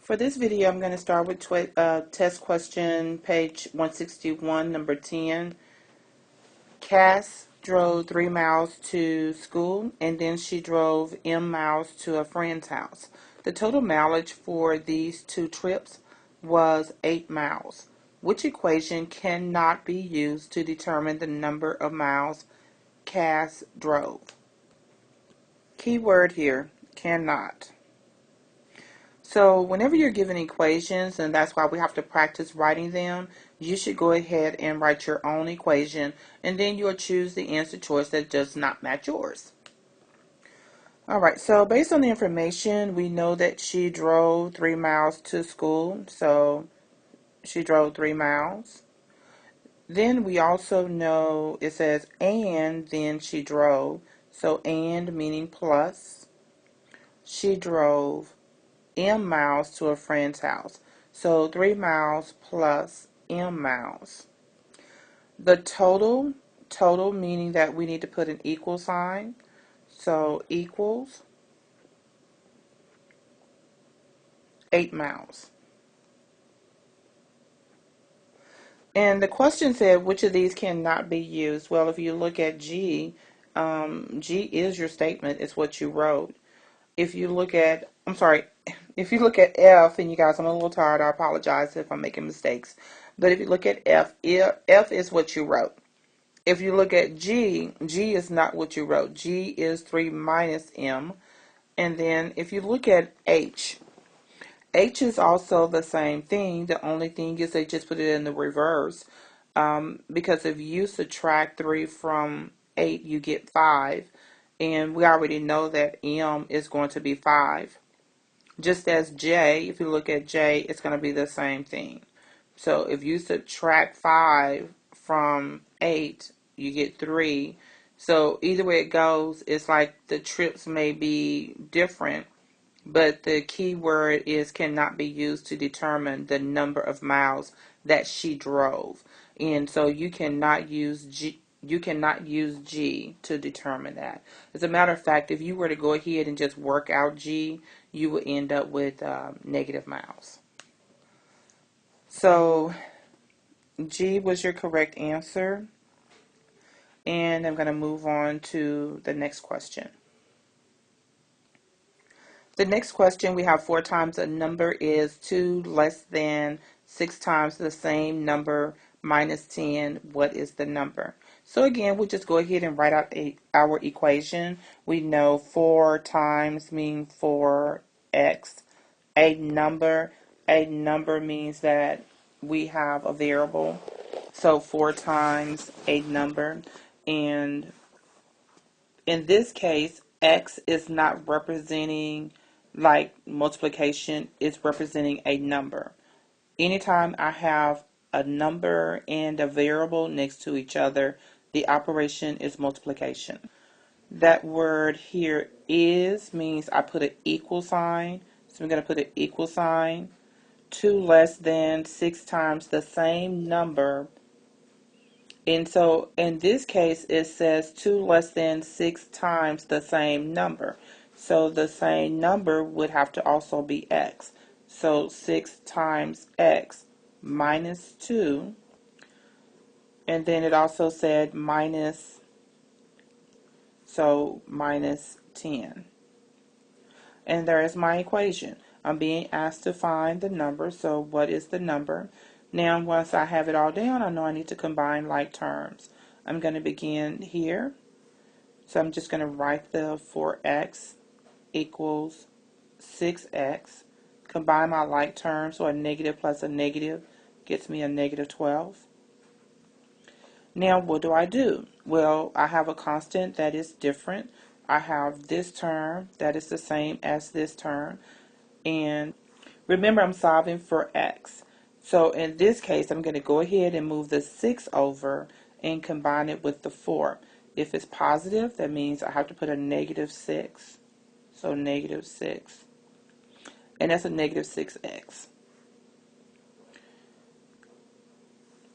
For this video, I'm going to start with test question page 161, number 10. Cass drove 3 miles to school, and then she drove M miles to a friend's house. The total mileage for these two trips was 8 miles. Which equation cannot be used to determine the number of miles Cass drove? Key word here, cannot. So whenever you're given equations, and that's why we have to practice writing them, you should go ahead and write your own equation, and then you'll choose the answer choice that does not match yours. Alright, so based on the information, we know that she drove 3 miles to school, so she drove 3 miles. Then we also know it says, and then she drove, so and meaning plus. She drove M miles to a friend's house. So 3 miles plus M miles. The total meaning that we need to put an equal sign. So equals 8 miles. And the question said, which of these cannot be used? Well, if you look at G, G is your statement. It's what you wrote. If you look at, if you look at F, and you guys, I'm a little tired, I apologize if I'm making mistakes. But if you look at F, F is what you wrote. If you look at G, G is not what you wrote. G is 3 minus M. And then if you look at H, H is also the same thing. The only thing is they just put it in the reverse. Because if you subtract 3 from 8, you get 5. And we already know that M is going to be 5. Just as J, if you look at J, it's going to be the same thing. So if you subtract 5 from 8, you get 3. So either way it goes, it's like the trips may be different, but the key word is cannot be used to determine the number of miles that she drove. And so you cannot use G to determine that. As a matter of fact, if you were to go ahead and just work out G, you would end up with negative miles. So G was your correct answer. And I'm going to move on to the next question. The next question, we have 4 times a number is 2 less than 6 times the same number minus 10. What is the number? So again, we'll just go ahead and write out our equation. We know 4 times means 4x. A number means that we have a variable. So 4 times a number. And in this case, x is not representing like multiplication, it's representing a number. Anytime I have a number and a variable next to each other, the operation is multiplication. That word here is means I put an equal sign. So I'm going to put an equal sign. 2 less than 6 times the same number. And so in this case, it says 2 less than 6 times the same number. So the same number would have to also be x. So 6 times x minus 2. And then it also said minus 10. And there is my equation. I'm being asked to find the number. So what is the number? Now, once I have it all down, I know I need to combine like terms. I'm going to begin here. So I'm just going to write the 4x equals 6x. Combine my like terms, so a negative plus a negative gets me a negative 12. Now, what do? Well, I have a constant that is different. I have this term that is the same as this term. And remember, I'm solving for x. So in this case, I'm going to go ahead and move the 6 over and combine it with the 4. If it's positive, that means I have to put a negative 6. So negative 6. And that's a negative 6x.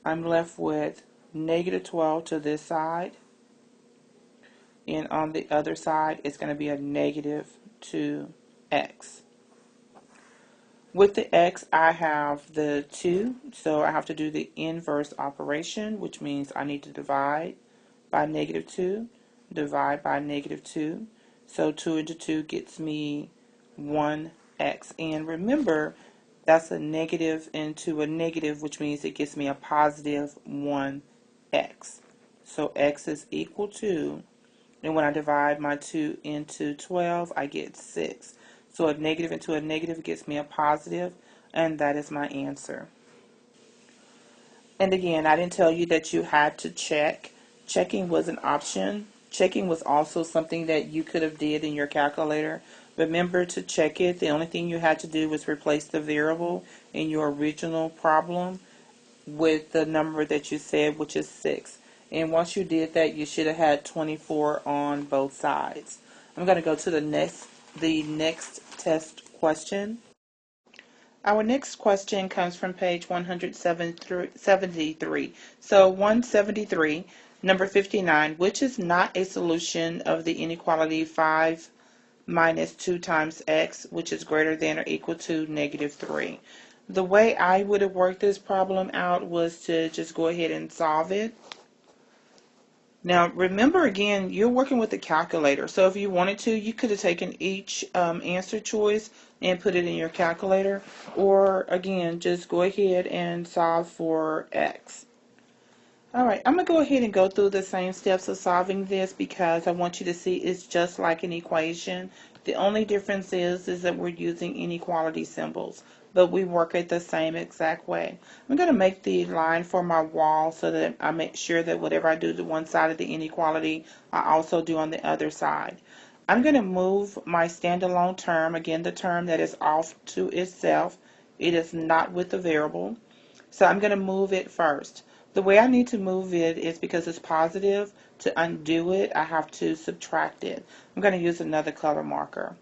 I'm left with negative 12 to this side. And on the other side, it's going to be a negative 2x. With the x, I have the 2, so I have to do the inverse operation, which means I need to divide by negative 2, divide by negative 2. So 2 into 2 gets me 1x. And remember, that's a negative into a negative, which means it gives me a positive 1x. So x is equal to, and when I divide my 2 into 12, I get 6. So a negative into a negative gets me a positive, and that is my answer. And again, I didn't tell you that you had to check. Checking was an option. Checking was also something that you could have did in your calculator. Remember to check it. The only thing you had to do was replace the variable in your original problem with the number that you said, which is 6. And once you did that, you should have had 24 on both sides. I'm going to go to the next test question. Our next question comes from page 173. So 173, number 59, which is not a solution of the inequality 5 minus 2 times x, which is greater than or equal to negative 3. The way I would have worked this problem out was to just go ahead and solve it. Now, remember again, you're working with a calculator. So if you wanted to, you could have taken each answer choice and put it in your calculator. Or again, just go ahead and solve for x. All right, I'm going to go ahead and go through the same steps of solving this because I want you to see it's just like an equation. The only difference is that we're using inequality symbols, but we work it the same exact way. I'm going to make the line for my wall so that I make sure that whatever I do to one side of the inequality, I also do on the other side. I'm going to move my standalone term, again the term that is off to itself. It is not with the variable. So I'm going to move it first. The way I need to move it is because it's positive. To undo it, I have to subtract it. I'm going to use another color marker.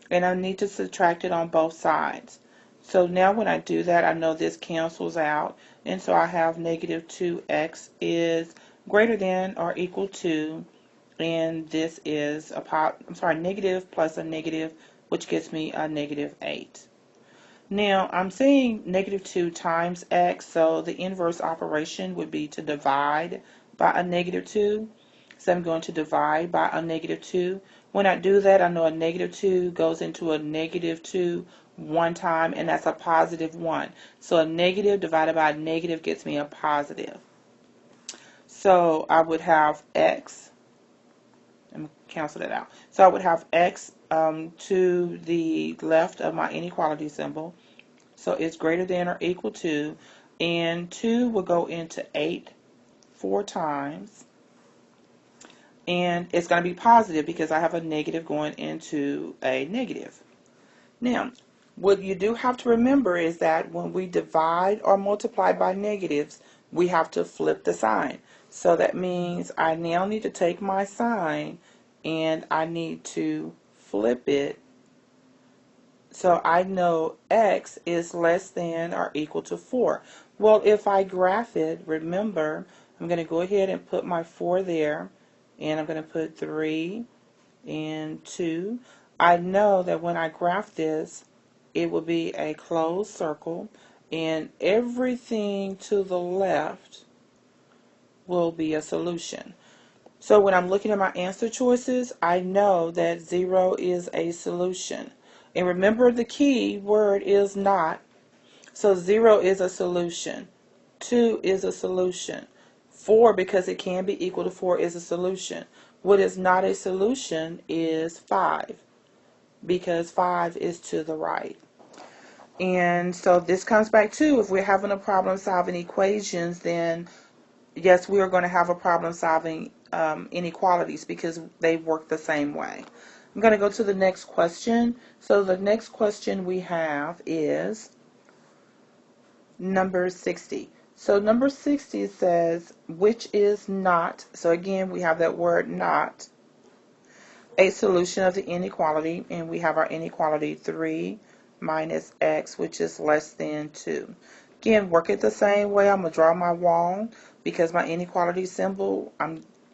And I need to subtract it on both sides. So now when I do that, I know this cancels out. And so I have negative 2x is greater than or equal to, and this is negative plus a negative, which gives me a negative 8. Now, I'm saying negative 2 times x, so the inverse operation would be to divide by a negative 2. So I'm going to divide by a negative 2. When I do that, I know a negative 2 goes into a negative 2 one time, and that's a positive 1. So a negative divided by a negative gets me a positive. So I would have x, and cancel that out. So I would have x to the left of my inequality symbol. So it's greater than or equal to, and 2 will go into 8 4 times, and it's going to be positive because I have a negative going into a negative. Now, what you do have to remember is that when we divide or multiply by negatives, we have to flip the sign. So that means I now need to take my sign and I need to flip it. So I know x is less than or equal to 4. Well, if I graph it, remember, I'm going to go ahead and put my 4 there, and I'm going to put 3 and 2. I know that when I graph this, it will be a closed circle, and everything to the left will be a solution. So when I'm looking at my answer choices, I know that 0 is a solution. And remember, the key word is not. So 0 is a solution. 2 is a solution. 4, because it can be equal to 4, is a solution. What is not a solution is 5, because 5 is to the right. And so this comes back to, if we're having a problem solving equations, then yes, we are going to have a problem solving inequalities because they work the same way. I'm going to go to the next question. So the next question we have is number 60. So number 60 says, which is not, so again we have that word not, a solution of the inequality, and we have our inequality 3 minus x, which is less than 2. Again, work it the same way. I'm going to draw my wall because my inequality symbol,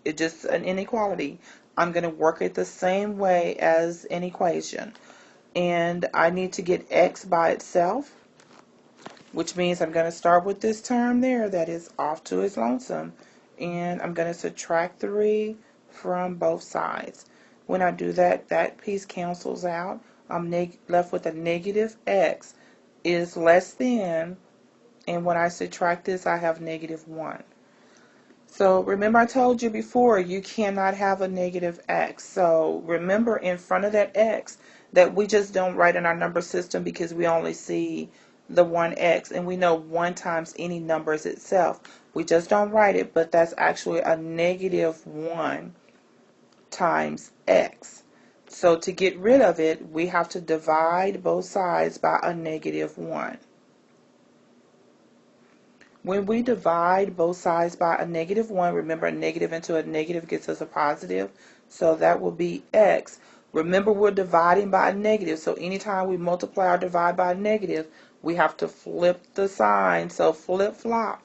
it's just an inequality. I'm going to work it the same way as an equation. and I need to get x by itself, which means I'm going to start with this term there that is off to its lonesome, and I'm going to subtract 3 from both sides. When I do that, that piece cancels out. I'm left with a negative x is less than, and when I subtract this, I have negative 1. So remember I told you before, you cannot have a negative x. So remember in front of that x that we just don't write in our number system because we only see the 1x, and we know 1 times any number is itself. We just don't write it, but that's actually a negative 1 times x. So to get rid of it, we have to divide both sides by a negative 1. When we divide both sides by a negative 1, remember a negative into a negative gets us a positive, so that will be x. Remember we're dividing by a negative, so anytime we multiply or divide by a negative, we have to flip the sign, so flip-flop.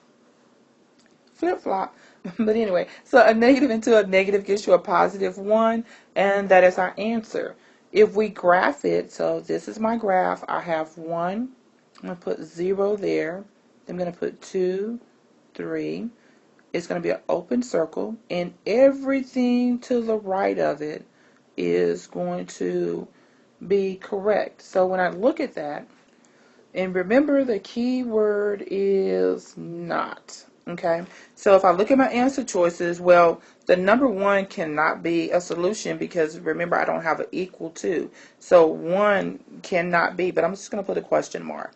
Flip-flop. But anyway, so a negative into a negative gives you a positive 1, and that is our answer. If we graph it, so this is my graph, I have 1, I'm going to put 0 there. I'm going to put 2, 3. It's going to be an open circle, and everything to the right of it is going to be correct. So when I look at that, and remember the key word is not. Okay, so if I look at my answer choices, well, the number 1 cannot be a solution because remember I don't have an equal to. So 1 cannot be, but I'm just going to put a question mark.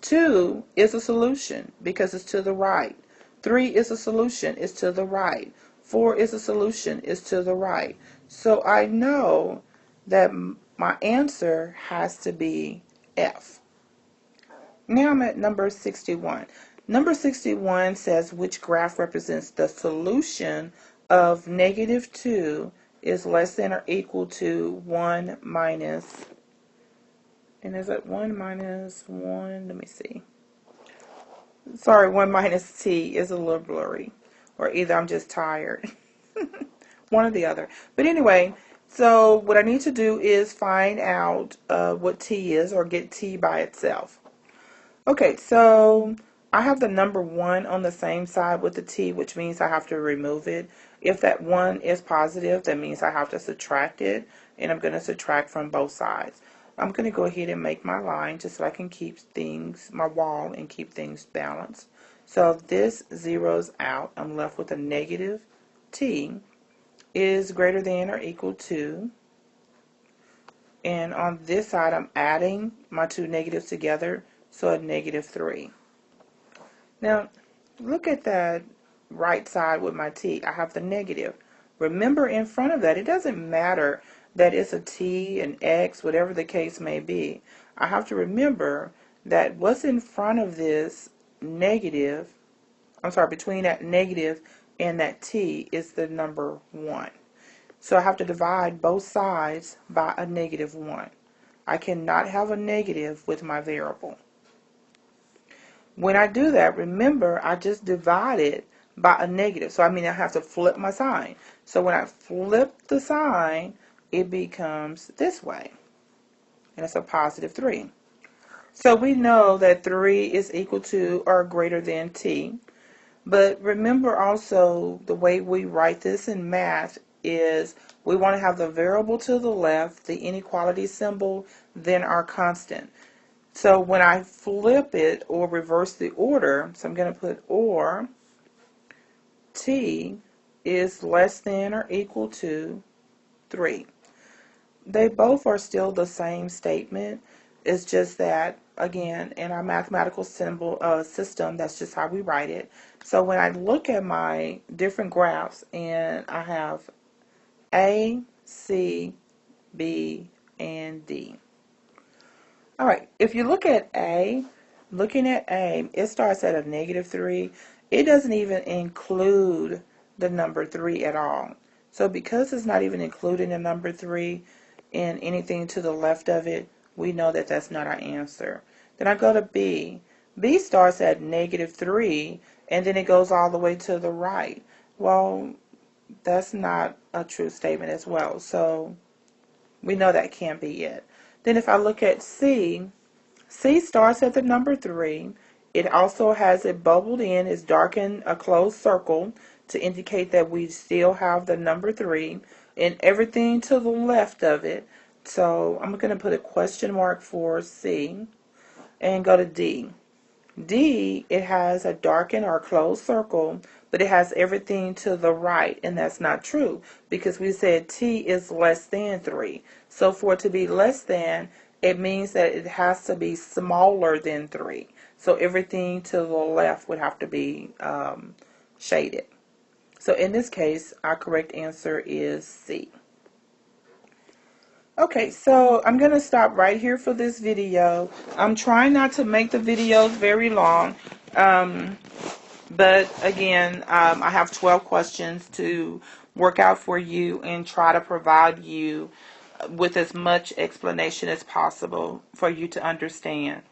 2 is a solution because it's to the right. 3 is a solution, it's to the right. 4 is a solution, it's to the right. So I know that my answer has to be F. Now I'm at number 61. Number 61 says which graph represents the solution of negative 2 is less than or equal to 1 minus, and is it 1 minus 1? Let me see. Sorry, 1 minus t is a little blurry. Or either I'm just tired. One or the other. But anyway, so what I need to do is find out what t is, or get t by itself. Okay, so I have the number 1 on the same side with the t, which means I have to remove it. If that 1 is positive, that means I have to subtract it, and I'm going to subtract from both sides. I'm going to go ahead and make my line just so I can keep things, my wall, and keep things balanced. So this zeroes out. I'm left with a negative t is greater than or equal to, and on this side I'm adding my two negatives together, so a negative 3. Now look at that right side with my t. I have the negative. Remember in front of that, it doesn't matter that it's a t, an x, whatever the case may be. I have to remember that what's in front of this negative, between that negative and that t is the number 1. So I have to divide both sides by a negative 1. I cannot have a negative with my variable. When I do that, remember I just divided by a negative. So I have to flip my sign. So when I flip the sign, it becomes this way. And it's a positive 3. So we know that 3 is equal to or greater than t. But remember also the way we write this in math is we want to have the variable to the left, the inequality symbol, then our constant. So when I flip it or reverse the order, so I'm going to put or t is less than or equal to 3. They both are still the same statement. It's just that, again, in our mathematical system, that's just how we write it. So when I look at my different graphs, and I have A, C, B, and D. All right, if you look at A, it starts at a negative 3. It doesn't even include the number 3 at all. So because it's not even including the number 3 in anything to the left of it, we know that that's not our answer. Then I go to B. B starts at negative 3, and then it goes all the way to the right. Well, that's not a true statement as well. So we know that can't be it. Then if I look at C, C starts at the number 3. It also has it bubbled in, it's darkened a closed circle to indicate that we still have the number 3 and everything to the left of it. So I'm going to put a question mark for C and go to D. D, it has a darkened or closed circle, but it has everything to the right, and that's not true because we said T is less than 3. So for it to be less than, it means that it has to be smaller than 3. So everything to the left would have to be shaded. So in this case, our correct answer is C. Okay, so I'm going to stop right here for this video. I'm trying not to make the videos very long, but again, I have 12 questions to work out for you and try to provide you with as much explanation as possible for you to understand.